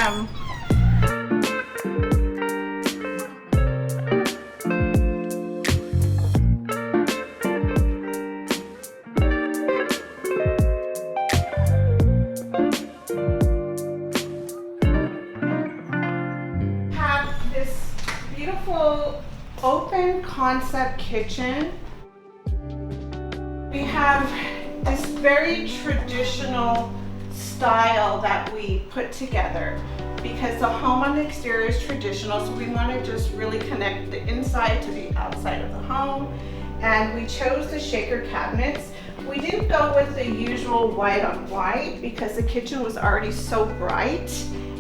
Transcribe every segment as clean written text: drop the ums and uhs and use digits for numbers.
welcome. Have this beautiful open concept kitchen. We have this very traditional style that we put together because the home on the exterior is traditional, so we want to just really connect the inside to the outside of the home. And we chose the shaker cabinets. We didn't go with the usual white on white because the kitchen was already so bright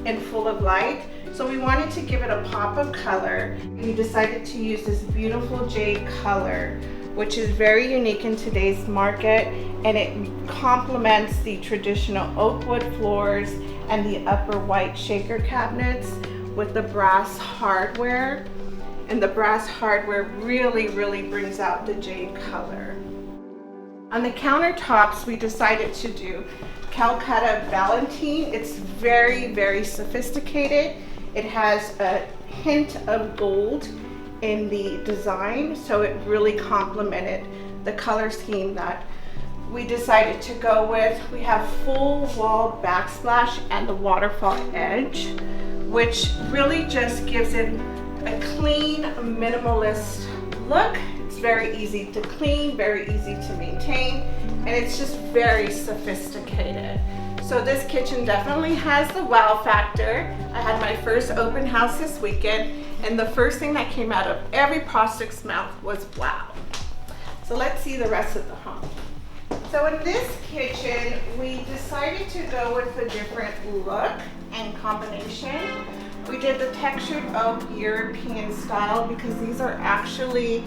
and full of light. So we wanted to give it a pop of color. We decided to use this beautiful jade color, which is very unique in today's market, and it complements the traditional oak wood floors and the upper white shaker cabinets with the brass hardware. And the brass hardware really brings out the jade color. On the countertops, we decided to do Calcutta Valentine. It's very sophisticated. It has a hint of gold in the design, so it really complemented the color scheme that we decided to go with. We have full wall backsplash and the waterfall edge, which really just gives it a clean, minimalist look. It's very easy to clean, very easy to maintain, and it's just very sophisticated. So this kitchen definitely has the wow factor. I had my first open house this weekend, and the first thing that came out of every prospect's mouth was wow. So let's see the rest of the home. So in this kitchen, we decided to go with a different look and combination. We did the textured oak European style because these are actually,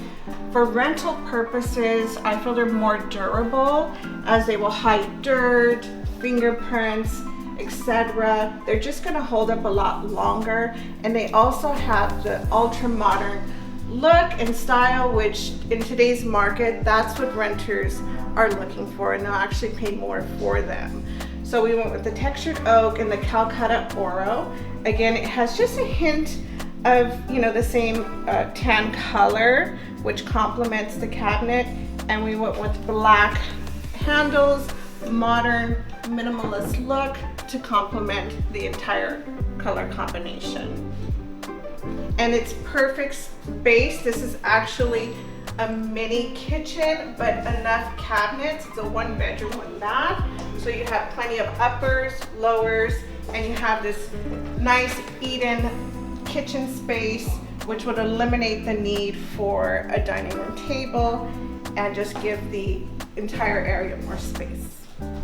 for rental purposes, I feel they're more durable as they will hide dirt, fingerprints, etc. They're just going to hold up a lot longer, and they also have the ultra modern look and style, which in today's market, that's what renters are looking for, and they'll actually pay more for them. So we went with the textured oak and the Calcutta Oro. Again, it has just a hint of, the same tan color, which complements the cabinet, and we went with black handles, modern minimalist look to complement the entire color combination. And it's perfect space. This is actually a mini kitchen, but enough cabinets. It's a 1-bedroom, 1-bath. So you have plenty of uppers, lowers, and you have this nice eat-in kitchen space, which would eliminate the need for a dining room table and just give the entire area more space.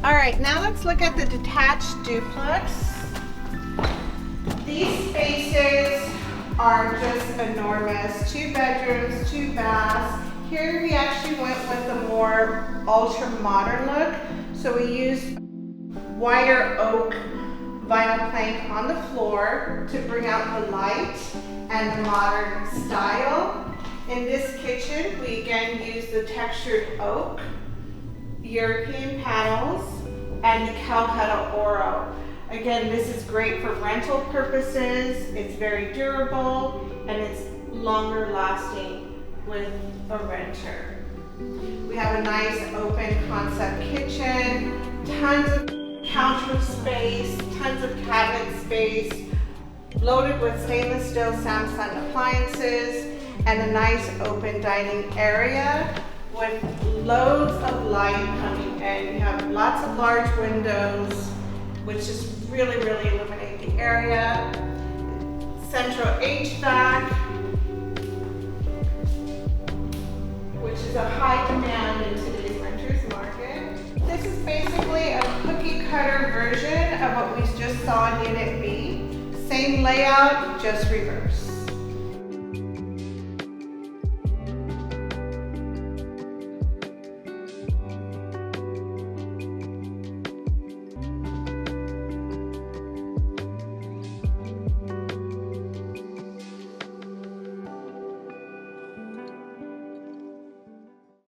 All right, now let's look at the detached duplex. These spaces are just enormous. 2 bedrooms, 2 baths. Here we actually went with a more ultra modern look. So we used wire oak vinyl plank on the floor to bring out the light and the modern style. In this kitchen, we again used the textured oak, European panels, and the Calcutta Oro. Again, this is great for rental purposes. It's very durable, and it's longer lasting with a renter. We have a nice open concept kitchen, tons of counter space, tons of cabinet space, loaded with stainless steel Samsung appliances, and a nice open dining area with loads of light coming in. You have lots of large windows, which just really illuminate the area. Central HVAC, which is a high demand in today's renters market. This is basically a cookie cutter version of what we just saw in Unit B. Same layout, just reversed.